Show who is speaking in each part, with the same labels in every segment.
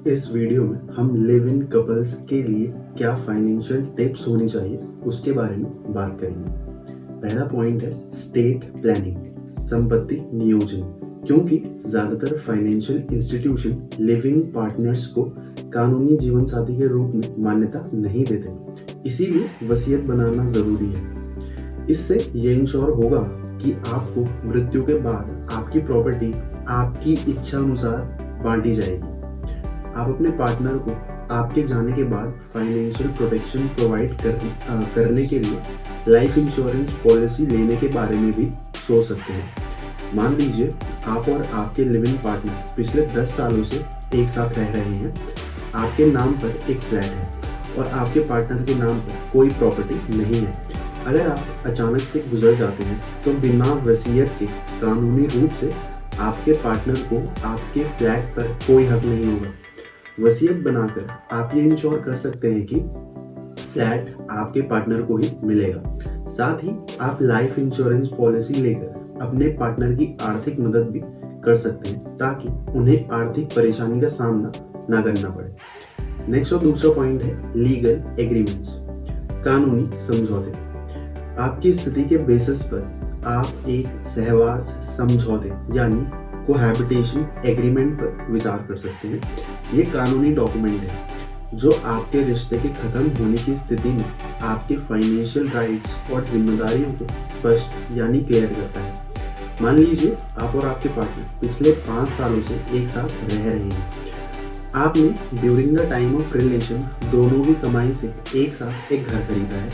Speaker 1: इस वीडियो में हम लिव इन कपल्स के लिए क्या फाइनेंशियल टिप्स होनी चाहिए उसके बारे में बात करेंगे। पहला पॉइंट है स्टेट प्लानिंग, संपत्ति नियोजन, क्योंकि ज़्यादातर फाइनेंशियल इंस्टीट्यूशन लिविंग पार्टनर्स को कानूनी जीवन साथी के रूप में मान्यता नहीं देते, इसीलिए वसीयत बनाना ज़रूरी है। इससे ये इंश्योर होगा कि आपको मृत्यु के बाद आपकी प्रॉपर्टी आपकी इच्छा अनुसार बांटी जाएगी। आप अपने पार्टनर को आपके जाने के बाद फाइनेंशियल प्रोटेक्शन प्रोवाइड करने के लिए लाइफ इंश्योरेंस पॉलिसी लेने के बारे में भी सोच सकते हैं। मान लीजिए आप और आपके लिविंग पार्टनर पिछले 10 सालों से एक साथ रह रहे हैं। आपके नाम पर एक फ्लैट है और आपके पार्टनर के नाम पर कोई प्रॉपर्टी नहीं है। अगर आप अचानक से गुजर जाते हैं तो बिना वसीयत के कानूनी रूप से आपके पार्टनर को आपके फ्लैट पर कोई हक नहीं होगा। वसीयत बनाकर आप ये इंश्योर कर सकते हैं कि फ्लैट आपके पार्टनर को ही मिलेगा। साथ ही आप लाइफ इंश्योरेंस पॉलिसी लेकर अपने पार्टनर की आर्थिक मदद भी कर सकते हैं ताकि उन्हें आर्थिक परेशानी का सामना ना करना पड़े। नेक्स्ट और दूसरा पॉइंट है लीगल एग्रीमेंट्स, कानूनी समझौते। आपकी स्थिति के बेसिस पर आप एक सहवास समझौते यानी कोहैबिटेशन एग्रीमेंट पर विचार कर सकते हैं। ये कानूनी डॉक्यूमेंट है जो आपके रिश्ते के खत्म होने की स्थिति में आपके फाइनेंशियल राइट्स और जिम्मेदारियों को स्पष्ट यानी क्लियर करता है। मान लीजिए आप और आपके पार्टनर पिछले 5 सालों से एक साथ रह रहे हैं। आपने during the time of relation दोनों की कमाई से एक साथ एक घर खरीदा है।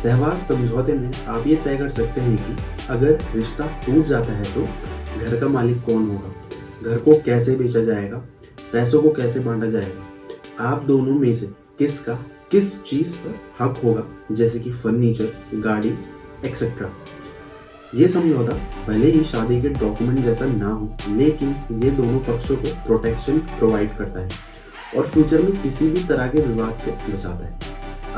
Speaker 1: सहवास समझौते में आप ये तय कर सकते हैं कि अगर रिश्ता टूट जाता है तो घर का मालिक कौन होगा, घर को कैसे बेचा जाएगा, पैसों को कैसे बांटा जाएगा, आप दोनों में से किसका किस चीज पर हक होगा, जैसे कि फर्नीचर, गाड़ी एक्सेट्रा। ये समझौता भले ही शादी के डॉक्यूमेंट जैसा ना हो, लेकिन ये दोनों पक्षों को प्रोटेक्शन प्रोवाइड करता है और फ्यूचर में किसी भी तरह के विवाद से बचाता है।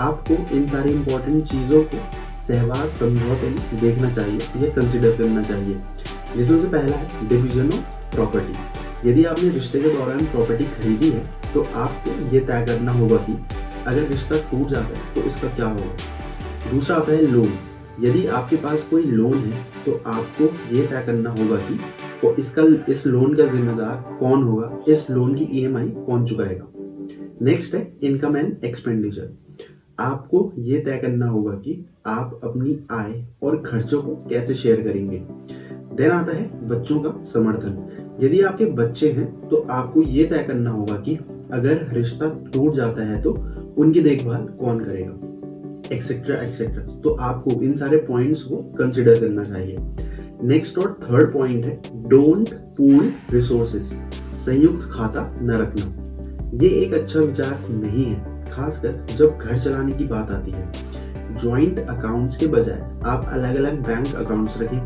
Speaker 1: आपको इन सारी इंपॉर्टेंट चीज़ों को सहवास समझौते में देखना चाहिए या कंसिडर करना चाहिए, जिसमें से पहला है डिवीजन ऑफ प्रॉपर्टी। यदि आपने रिश्ते के दौरान प्रॉपर्टी खरीदी है तो आपको ये तय करना होगा कि अगर रिश्ता टूट जाता है तो इसका क्या होगा। दूसरा आता है लोन। यदि आपके पास कोई लोन है तो आपको ये तय करना होगा कि इस लोन का जिम्मेदार कौन होगा, इस लोन की ईएमआई कौन चुकाएगा। नेक्स्ट है इनकम एंड एक्सपेंडिचर। आपको ये तय करना होगा कि आप अपनी आय और खर्चों को कैसे शेयर करेंगे। देन आता है बच्चों का समर्थन। यदि आपके बच्चे हैं तो आपको ये तय करना होगा कि अगर रिश्ता टूट जाता है तो उनकी देखभाल कौन करेगा, एक्सेट्रा एक्सेट्रा। तो आपको इन सारे पॉइंट्स को कंसिडर करना चाहिए। नेक्स्ट और थर्ड पॉइंट है डोंट पूल रिसोर्सेज, संयुक्त खाता न रखना। ये एक अच्छा विचार नहीं है, खासकर जब घर चलाने की बात आती है। जॉइंट अकाउंट्स के बजाय आप अलग अलग बैंक अकाउंट्स रखें।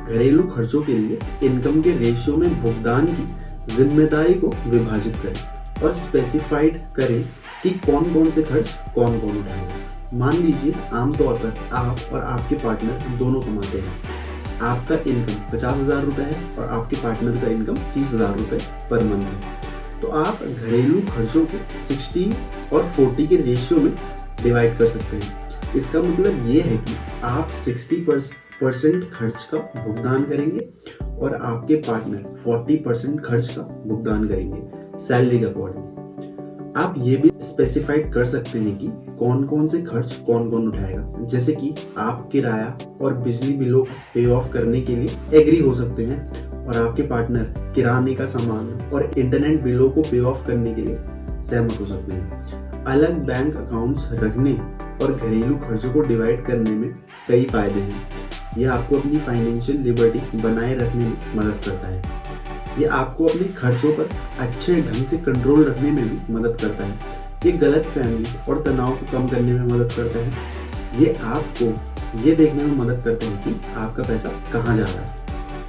Speaker 1: घरेलू खर्चों के लिए इनकम के रेशियो में भुगतान की जिम्मेदारी को विभाजित करें और स्पेसिफाइड करें कि कौन कौन से खर्च कौन कौन उठाएगा। मान लीजिए आमतौर पर आप और आपके पार्टनर दोनों कमाते हैं। आपका इनकम 50,000 रुपये है और आपके पार्टनर का इनकम 30,000 रुपये पर मंथ है। तो आप घरेलू खर्चों को 60 और 40 के रेशियो में डिवाइड कर सकते हैं। इसका मतलब ये है कि आप 60% खर्च का भुगतान करेंगे और आपके पार्टनर 40% खर्च का भुगतान करेंगे सैलरी के अकॉर्डिंग। आप ये भी स्पेसिफाइड कर सकते हैं कि कौन कौन से खर्च कौन कौन उठाएगा, जैसे कि आप किराया और बिजली बिलों को पे ऑफ करने के लिए एग्री हो सकते हैं और आपके पार्टनर किराने का सामान और इंटरनेट बिलों को पे ऑफ करने के लिए सहमत हो सकते हैं। अलग बैंक अकाउंट्स रखने और घरेलू खर्चों को डिवाइड करने में कई फायदे हैं। यह आपको अपनी फाइनेंशियल लिबर्टी बनाए रखने में मदद करता है। यह आपको अपने खर्चों पर अच्छे ढंग से कंट्रोल रखने में भी मदद करता है। ये गलत फहमी और तनाव को कम करने में मदद करता है। ये आपको ये देखने में मदद करता है कि आपका पैसा कहाँ जा रहा है।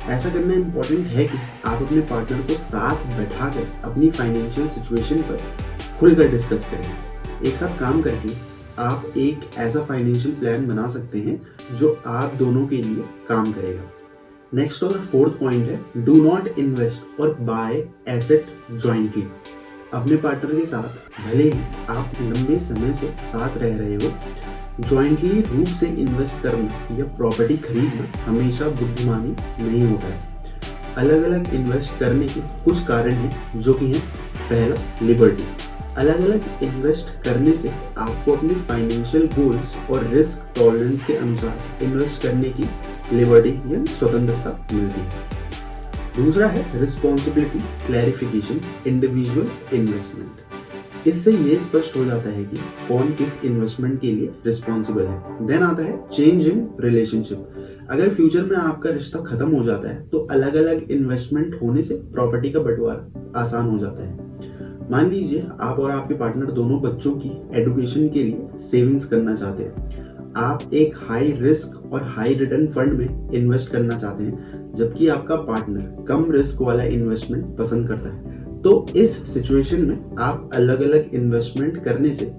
Speaker 1: ऐसा करना इम्पोर्टेंट है कि आप अपने पार्टनर को साथ बैठाकर अपनी फाइनेंशियल सिचुएशन पर खुलकर डिस्कस करें। एक साथ काम करके आप एक ऐसा फाइनेंशियल प्लान बना सकते हैं जो आप दोनों के लिए काम करेगा। नेक्स्ट और फोर्थ पॉइंट है डू नॉट इन्वेस्ट और बाय एसेट जॉइंटली। अपने पार्टनर के साथ भले ही आप लंबे समय से साथ रह रहे हो, जॉइंटली रूप से इन्वेस्ट करना या प्रॉपर्टी खरीदना हमेशा बुद्धिमानी नहीं होता है। अलग अलग इन्वेस्ट करने के कुछ कारण हैं जो कि हैं, पहला लिबर्टी। अलग अलग इन्वेस्ट करने से आपको अपने फाइनेंशियल गोल्स और रिस्क टॉलरेंस के अनुसार इन्वेस्ट करने की लिबर्टी या स्वतंत्रता मिलती है। दूसरा है रिस्पॉन्सिबिलिटी क्लैरिफिकेशन इंडिविजुअल इन्वेस्टमेंट। इससे ये स्पष्ट हो जाता है कि कौन किस इन्वेस्टमेंट के लिए रिस्पॉन्सिबल है। देन आता है चेंज इन रिलेशनशिप। अगर फ्यूचर में आपका रिश्ता खत्म हो जाता है तो अलग अलग इन्वेस्टमेंट होने से प्रॉपर्टी का बंटवारा आसान हो जाता है। मान लीजिए आप और आपके पार्टनर दोनों बच्चों की एजुकेशन के लिए सेविंग्स करना चाहते हैं। आप एक हाई रिस्क और हाई रिटर्न फंड में इन्वेस्ट करना चाहते हैं, जबकि आपका पार्टनर कम रिस्क वाला इन्वेस्टमेंट पसंद करता है। तो इस सिचुएशन में आप अलग अलग इन्वेस्टमेंट करने से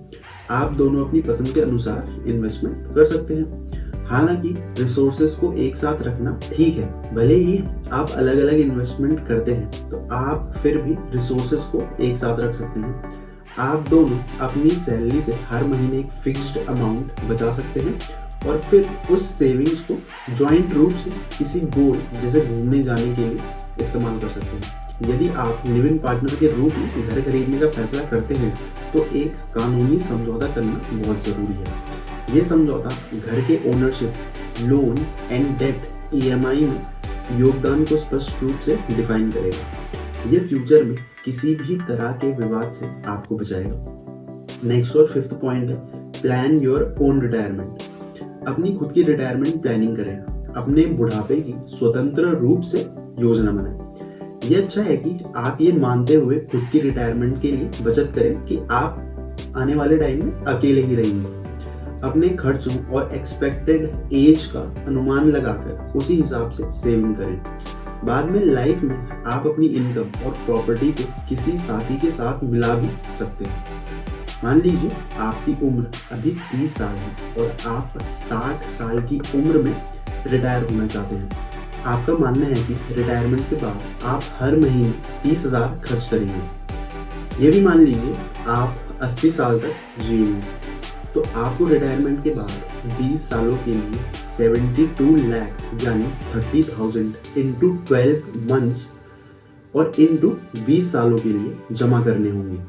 Speaker 1: आप दोनों अपनी पसंद के अनुसार इन्वेस्टमेंट कर सकते हैं। हालांकि रिसोर्सेज को एक साथ रखना ठीक है, भले ही आप अलग अलग इन्वेस्टमेंट करते हैं तो आप फिर भी रिसोर्सेज को एक साथ रख सकते हैं। आप दोनों अपनी सैलरी से हर महीने एक फिक्स्ड अमाउंट बचा सकते हैं और फिर उस सेविंग्स को जॉइंट रूप से किसी गोल जैसे घूमने जाने के लिए इस्तेमाल कर सकते हैं। यदि आप लिव इन पार्टनर के रूप में घर खरीदने का फैसला करते हैं तो एक कानूनी समझौता करना बहुत जरूरी है। ये समझौता घर के ownership, loan and debt, EMI में योगदान को स्पष्ट रूप से डिफाइन करेगा। ये फ्यूचर में किसी भी तरह के विवाद से आपको बचाएगा। नेक्स्ट और फिफ्थ पॉइंट है प्लान योर ओन रिटायरमेंट। अपनी खुद की रिटायरमेंट प्लानिंग करें। अपने बुढ़ापे की स्वतंत्र रूप से योजना बनाएं। ये अच्छा है कि आप ये मानते हुए खुद की रिटायरमेंट के लिए बचत करें कि आप आने वाले टाइम में अकेले ही रहेंगे। अपने खर्चों और एक्सपेक्टेड एज का अनुमान लगाकर उसी हिसाब से सेविंग करें। बाद में लाइफ में आप अपनी इनकम और प्रॉपर्टी को किसी साथी के साथ मिला भी सकते हैं। मान लीजिए आपकी उम्र अभी 30 साल है और आप 60 साल की उम्र में रिटायर होना चाहते हैं। आपका मानना है कि रिटायरमेंट के बाद आप हर महीने 30,000 खर्च करेंगे। ये भी मान लीजिए आप 80 साल तक जिएंगे, तो आपको रिटायरमेंट के बाद 20 सालों के लिए 72 लाख यानी 30,000 इंटू 12 मंथ्स और इंटू 20 सालों के लिए जमा करने होंगे।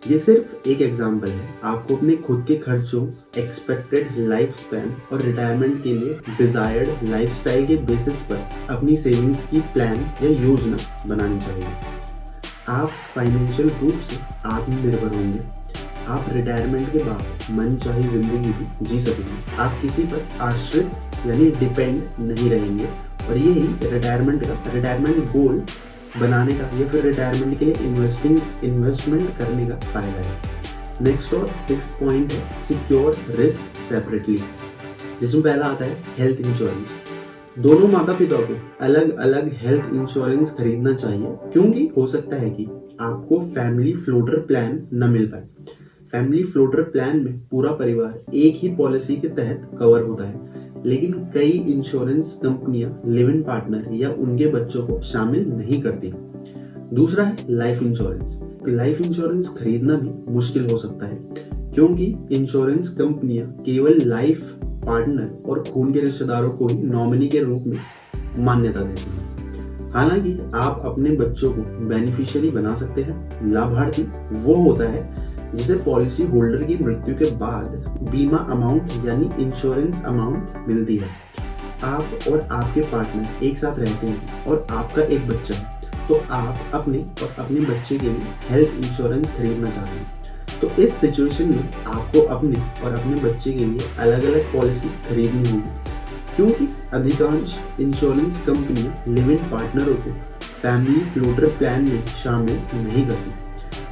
Speaker 1: ये सिर्फ एक एग्जाम्पल है। आपको अपने खुद के खर्चों, एक्सपेक्टेड लाइफ स्पैन और रिटायरमेंट के लिए डिजायर्ड लाइफस्टाइल के बेसिस पर अपनी सेविंग्स की प्लान या योजना बनानी चाहिए। आप फाइनेंशियल रूप से आत्मनिर्भर होंगे। आप रिटायरमेंट के बाद मनचाही जिंदगी भी जी सकेंगे। आप किसी पर आश्रित यानी डिपेंड नहीं रहेंगे और यही रिटायरमेंट गोल बनाने का या फिर रिटायरमेंट के लिए इन्वेस्टमेंट करने का फायदा है। नेक्स्ट और सिक्स्थ पॉइंट है सिक्योर रिस्क सेपरेटली, जिसमें पहला आता है हेल्थ इंश्योरेंस। दोनों माता पिता को अलग अलग हेल्थ इंश्योरेंस खरीदना चाहिए, क्योंकि हो सकता है कि आपको फैमिली फ्लोटर प्लान न मिल पाए। फैमिली फ्लोटर प्लान में पूरा परिवार एक ही पॉलिसी के तहत कवर होता है, लेकिन कई इंश्योरेंस कंपनियां लिव इन पार्टनर या उनके बच्चों को शामिल नहीं करती। दूसरा है लाइफ इंश्योरेंस। लाइफ इंश्योरेंस खरीदना भी मुश्किल हो सकता है, क्योंकि इंश्योरेंस कंपनियां केवल लाइफ पार्टनर और खून के रिश्तेदारों को ही नॉमिनी के रूप में मान्यता देती हैं। हालांकि आप अपने बच्चों को बेनिफिशियरी बना सकते हैं। लाभार्थी वो होता है जिसे पॉलिसी होल्डर की मृत्यु के बाद बीमा अमाउंट यानी इंश्योरेंस अमाउंट मिलती है। आप और आपके पार्टनर एक साथ रहते हैं और आपका एक बच्चा है, तो आप अपने और अपने बच्चे के लिए हेल्थ इंश्योरेंस खरीदना चाहते हैं। तो इस सिचुएशन में आपको अपने और अपने बच्चे के लिए अलग अलग पॉलिसी खरीदनी होगी, क्योंकि अधिकांश इंश्योरेंस कंपनियां लिव इन पार्टनरों को फैमिली फ्लोटर प्लान में शामिल नहीं करती।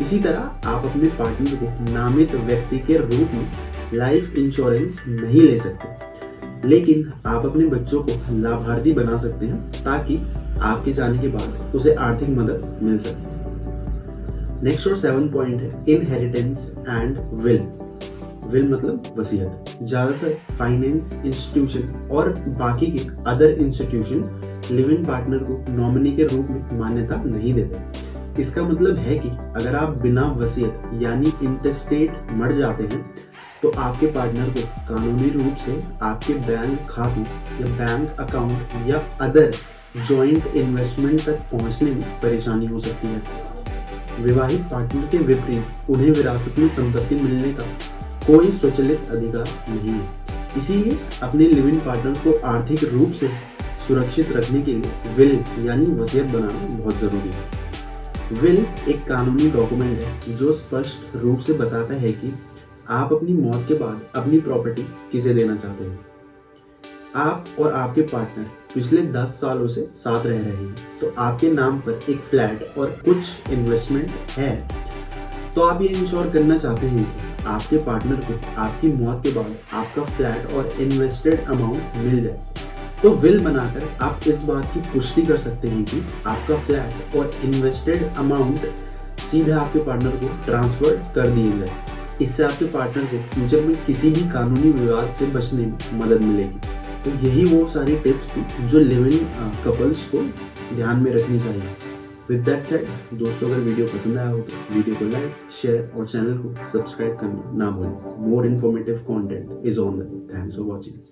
Speaker 1: इसी तरह आप अपने पार्टनर को नामित व्यक्ति के रूप में लाइफ इंश्योरेंस नहीं ले सकते, लेकिन आप अपने बच्चों को लाभार्थी बना सकते हैं ताकि आपके जाने के बाद उसे आर्थिक मदद मिल सके। नेक्स्ट और 7 पॉइंट है इनहेरिटेंस एंड विल। विल मतलब वसीयत। ज्यादातर फाइनेंस इंस्टीट्यूशन और बाकी के other institution live in partner को नॉमिनी के रूप में मान्यता नहीं देते। इसका मतलब है कि अगर आप बिना वसीयत यानी इंटेस्टेट मर जाते हैं तो आपके पार्टनर को कानूनी रूप से आपके बैंक खातों या बैंक अकाउंट या अदर जॉइंट इन्वेस्टमेंट तक पहुंचने में परेशानी हो सकती है। विवाहित पार्टनर के विपरीत उन्हें विरासत में संपत्ति मिलने का कोई स्वचालित अधिकार नहीं है। इसीलिए अपने लिव इन पार्टनर को आर्थिक रूप से सुरक्षित रखने के लिए विल यानी वसीयत बनाना बहुत जरूरी है। विल एक कानूनी डॉक्यूमेंट है जो स्पष्ट रूप से बताता है कि आप अपनी मौत के बाद अपनी प्रॉपर्टी किसे देना चाहते हैं। आप और आपके पार्टनर पिछले 10 सालों से साथ रह रहे हैं तो आपके नाम पर एक फ्लैट और कुछ इन्वेस्टमेंट है, तो आप ये इंश्योर करना चाहते हैं कि आपके पार्टनर को आपकी मौत के बाद आपका फ्लैट और इन्वेस्टेड अमाउंट मिल जाए। तो विल बनाकर आप इस बात की पुष्टि कर सकते हैं कि आपका फ्लैट और इन्वेस्टेड अमाउंट सीधा आपके पार्टनर को ट्रांसफर कर दिए जाए। इससे आपके पार्टनर को फ्यूचर में किसी भी कानूनी विवाद से बचने में मदद मिलेगी। तो यही वो सारी टिप्स थी जो लिव इन कपल्स को ध्यान में रखनी चाहिए। विद दैट सेड दोस्तों, अगर वीडियो पसंद आया हो तो वीडियो को लाइक, शेयर और चैनल को सब्सक्राइब करना ना भूलें। More informative content is on the way. Thanks for watching.